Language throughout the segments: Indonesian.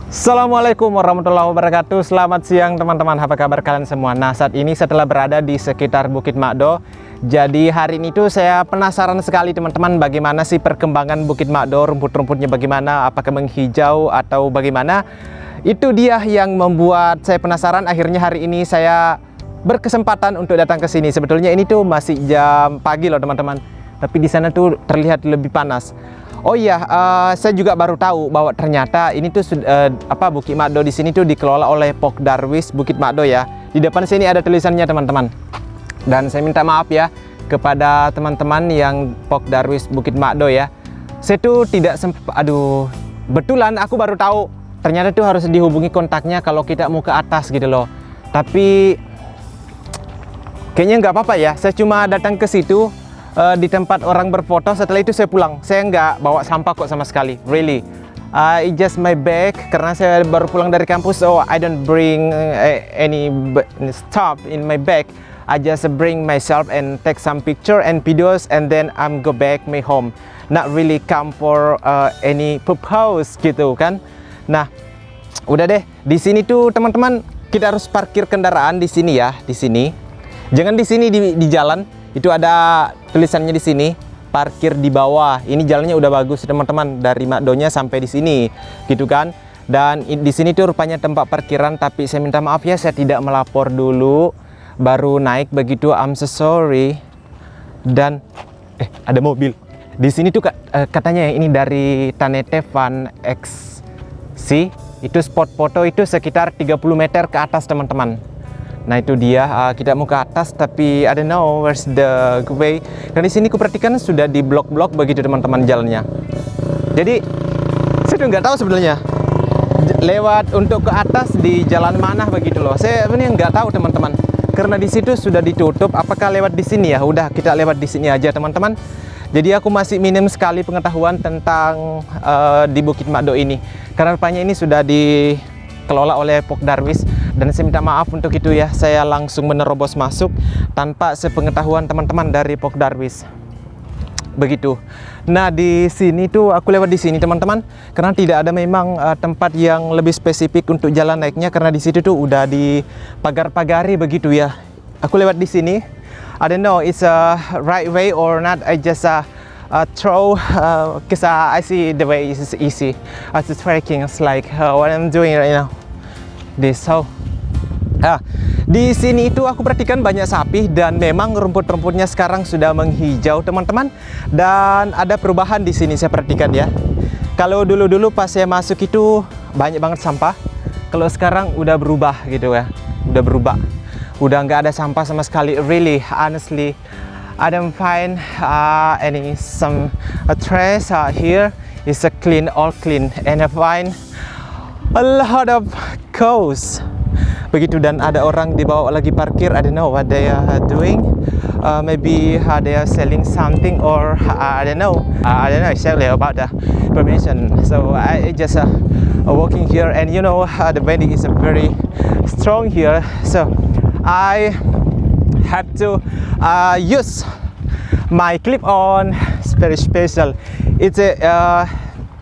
Assalamualaikum warahmatullahi wabarakatuh. Selamat siang teman-teman, apa kabar kalian semua? Nah, saat ini setelah berada di sekitar Bukit Makdo, jadi hari ini tuh saya penasaran sekali teman-teman, bagaimana sih perkembangan Bukit Makdo, rumput-rumputnya bagaimana, apakah menghijau atau bagaimana. Itu dia yang membuat saya penasaran. Akhirnya hari ini saya berkesempatan untuk datang ke sini. Sebetulnya ini tuh masih jam pagi loh teman-teman, tapi di sana tuh terlihat lebih panas. Oh iya, saya juga baru tahu bahwa ternyata ini tuh Bukit Makdo di sini tuh dikelola oleh Pok Darwis Bukit Makdo ya. Di depan sini ada tulisannya teman-teman. Dan saya minta maaf ya kepada teman-teman yang Pok Darwis Bukit Makdo ya. Saya tuh tidak sempat, betulan aku baru tahu ternyata tuh harus dihubungi kontaknya kalau kita mau ke atas gitu loh. Tapi kayaknya nggak apa-apa ya. Saya cuma datang ke situ di tempat orang berfoto, setelah itu saya pulang. Saya nggak bawa sampah kok sama sekali, really. It's just my bag, karena saya baru pulang dari kampus, so I don't bring any stuff in my bag. I just bring myself and take some picture and videos, and then I'm go back my home. Not really come for any purpose gitu kan. Nah, udah deh. Di sini tuh teman-teman, kita harus parkir kendaraan di sini ya, di sini. Jangan di sini di jalan. Itu ada tulisannya di sini, parkir di bawah. Ini jalannya udah bagus teman-teman, dari Makdonya sampai di sini gitu kan. Dan di sini tuh rupanya tempat parkiran, tapi saya minta maaf ya, saya tidak melapor dulu, baru naik begitu. I'm so sorry. Dan ada mobil di sini tuh katanya ini dari Tanete Van XC. Itu spot foto itu sekitar 30 meter ke atas teman-teman. Nah itu dia, kita mau ke atas, tapi I don't know where's the way. Dan di sini kuperhatikan sudah di blok-blok begitu teman-teman jalannya. Jadi saya tuh nggak tahu sebenarnya lewat untuk ke atas di jalan mana begitu loh. Saya sebenarnya nggak tahu teman-teman, karena di situ sudah ditutup. Apakah lewat di sini ya? Udah kita lewat di sini aja teman-teman. Jadi aku masih minim sekali pengetahuan tentang di Bukit Makdo ini, karena rupanya ini sudah dikelola oleh Pok Darwis. Dan saya minta maaf untuk itu ya, saya langsung menerobos masuk tanpa sepengetahuan teman-teman dari Pok Darwis. Begitu. Nah, di sini tuh aku lewat di sini teman-teman, karena tidak ada memang tempat yang lebih spesifik untuk jalan naiknya, karena di situ tuh udah dipagar-pagari begitu ya. Aku lewat di sini. I don't know it's a right way or not. I just throw because I see the way is easy. I just trekking. It's like what I'm doing right now. This so. Di sini itu aku perhatikan banyak sapi, dan memang rumput-rumputnya sekarang sudah menghijau teman-teman. Dan ada perubahan di sini saya perhatikan ya. Kalau dulu-dulu pas saya masuk itu banyak banget sampah. Kalau sekarang udah berubah gitu ya, udah berubah. Udah nggak ada sampah sama sekali. Really, honestly, I don't find any some trash here. It's a clean, all clean, and I find a lot of cows. Begitu, dan ada orang di bawah lagi parkir. I don't know what they are doing. Maybe they are selling something, or I don't know. I don't know exactly about the information. So I just walking here, and you know the wind is very strong here. So I have to use my clip-on. It's very special. It's a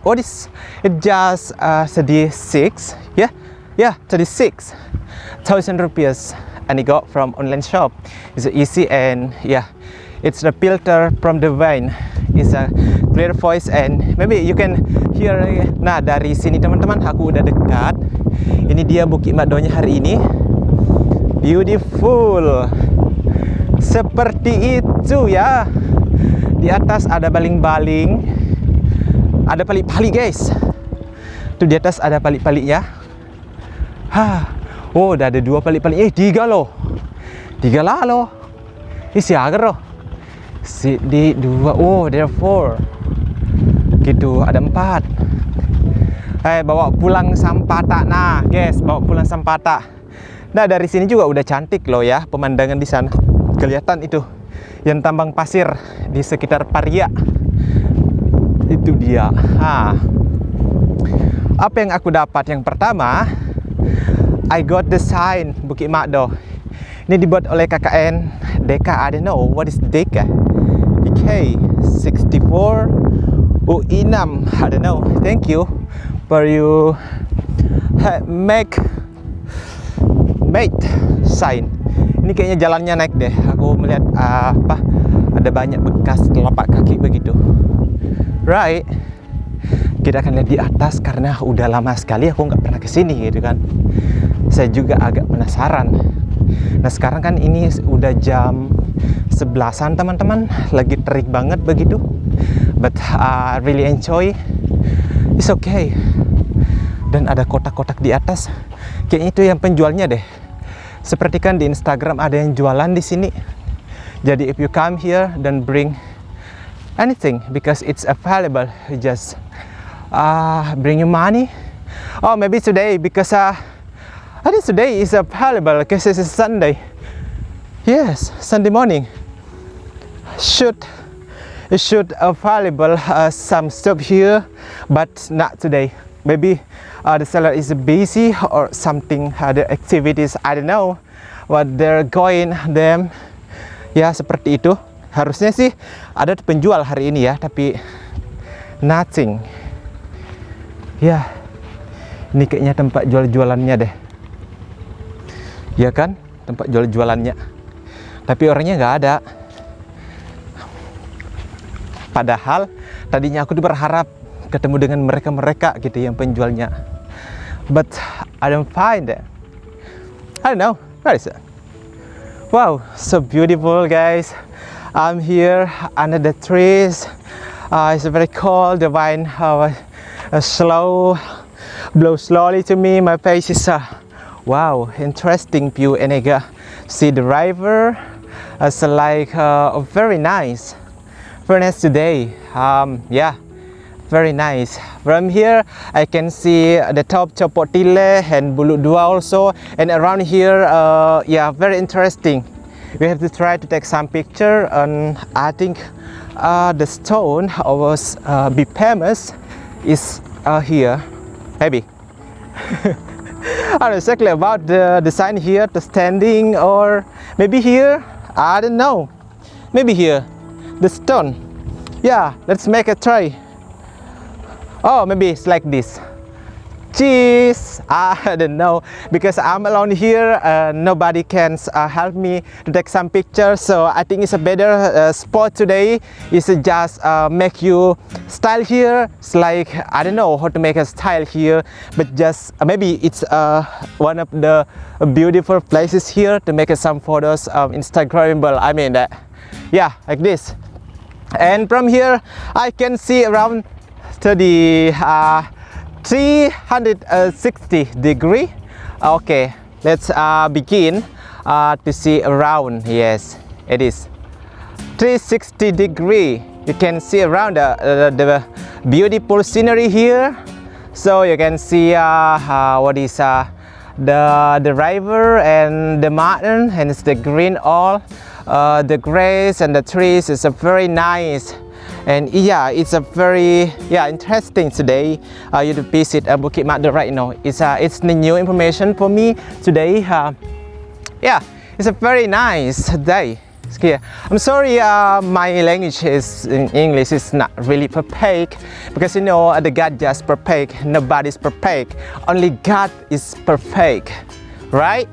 what is it? Just 36, yeah, 36,000 rupees, and I got from online shop. It's easy, and yeah, it's the filter from the wine. It's a clear voice, and maybe you can hear. Nah, dari sini teman-teman, aku udah dekat. Ini dia Bukit Makdonya hari ini. Beautiful. Seperti itu ya. Di atas ada baling-baling. Ada pali-pali guys. Tuh di atas ada pali-palinya. Oh, udah ada 2 pali-pali. 3 loh. 3 lah loh. Ini siaga loh. Di 2. Oh, there are 4. Gitu, ada 4. Bawa pulang sampah tak. Nah, guys, bawa pulang sampah tak. Nah, dari sini juga udah cantik loh ya pemandangan di sana. Kelihatan itu yang tambang pasir di sekitar Paria. Itu dia. Apa yang aku dapat? Yang pertama, I got the sign Bukit Makdo. Ini dibuat oleh KKN Deka. I don't know what is Deka. DK 64 UI6. I don't know. Thank you for you make sign. Ini kayaknya jalannya naik deh. Aku melihat ada banyak bekas telapak kaki begitu. Right. Kita akan lihat di atas karena udah lama sekali aku nggak pernah kesini gitu kan. Saya juga agak penasaran. Nah sekarang kan ini udah jam 11-an teman-teman, lagi terik banget begitu. But I really enjoy. It's okay. Dan ada kotak-kotak di atas. Kayaknya itu yang penjualnya deh. Seperti kan di Instagram ada yang jualan di sini. Jadi if you come here, then bring anything because it's available. You just bring your money. Oh, maybe today because I think today is available because it's a Sunday. Yes, Sunday morning. It should available some stuff here, but not today. Maybe the seller is busy or something. The activities I don't know what they're going them. Ya seperti itu. Harusnya sih ada penjual hari ini ya, tapi nothing. Ya, ini kayaknya tempat jualannya deh. Ya kan, tempat jualannya. Tapi orangnya nggak ada. Padahal tadinya aku berharap ketemu dengan mereka gitu yang penjualnya. But I don't find it. I don't know. Where is it? Wow, so beautiful guys. I'm here under the trees. It's very cold. The wind blow slowly to me. My face is wow, interesting view, and I see the river. It's like very nice today. Yeah, very nice. From here I can see the top Chopotile and Bulu Dua also, and around here yeah, very interesting. We have to try to take some picture, and I think the stone was be famous is here, maybe. I don't know exactly about the design here, the standing, or maybe here, I don't know, maybe here, the stone. Yeah, let's make a try. Oh, maybe it's like this. Cheese, I don't know, because I'm alone here. Nobody can help me to take some pictures, so I think it's a better spot today. It's just make you style here. It's like I don't know how to make a style here, but just maybe it's one of the beautiful places here to make some photos Instagrammable. I mean that, yeah, like this. And from here I can see around to the 360 degree. Okay, let's begin to see around. Yes, it is 360 degree. You can see around the beautiful scenery here. So you can see what is the river and the mountain, and it's the green all. The grass and the trees is a very nice. And yeah, it's a very interesting today. You to visit Bukit Mado right now. It's the new information for me today. Yeah, it's a very nice day. I'm sorry, my language is in English is not really perfect, because you know the God just perfect. Nobody's perfect. Only God is perfect, right?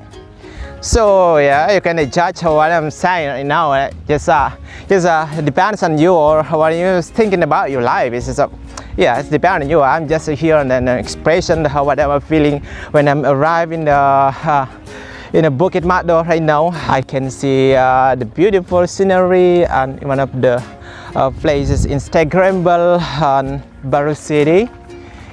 So yeah, you can judge what I'm saying right now. Just depends on you or what you're thinking about your life. Yeah, it's depends on you. I'm just here and then expression whatever I'm feeling when I'm arriving in a Bukit Mado right now. I can see the beautiful scenery and one of the places Instagrammable on Baru City.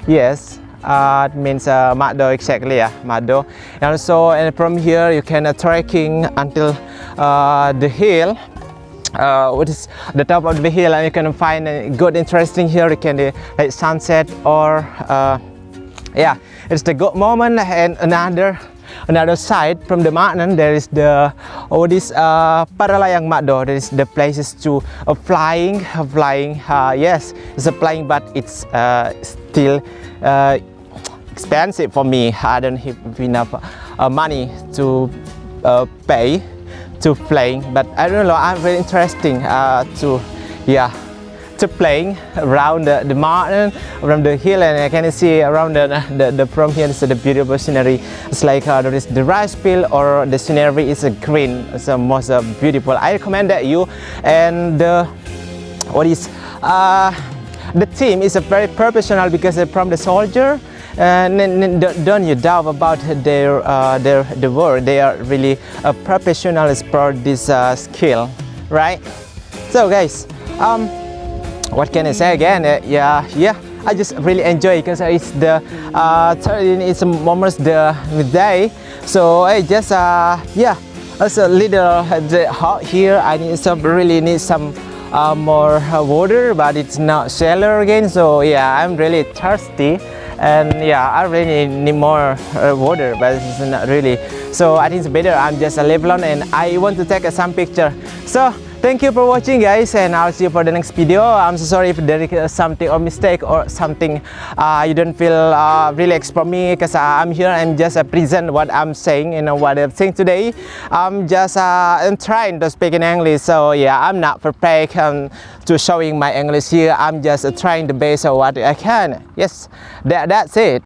Yes. It means Mado exactly, yeah, Mado. And also, and from here you can trekking until the hill, which is the top of the hill, and you can find a good, interesting here. You can like sunset or yeah, it's the good moment. And another side from the mountain there is the Paralayang Mado. There is the places to flying. Yes, it's a flying, but it's still expensive for me. I don't have enough money to pay to flying, but I don't know. I'm very interesting to to playing around the mountain, around the hill, and I can see around the from here is the beautiful scenery. It's like there is the rice field, or the scenery is green. It's the most beautiful. I recommend that you, and the team is a very professional because they're from the soldier. And don't you doubt about their work. They are really professionals for this skill, right? So guys, what can I say again? Yeah, I just really enjoy because it's the it's almost the midday. So I just it's a little hot here. I really need some more water, but it's not shallow again. So yeah, I'm really thirsty. And yeah, I really need more water, but it's not really. So I think it's better I'm just leave alone, and I want to take some picture. So thank you for watching, guys, and I'll see you for the next video. I'm so sorry if there is something or mistake or something you don't feel relaxed from me, because I'm here and just present what I'm saying, what I'm saying today. I'm just I'm trying to speak in English, so yeah, I'm not perfect to showing my English here. I'm just trying the best of what I can. Yes, that's it.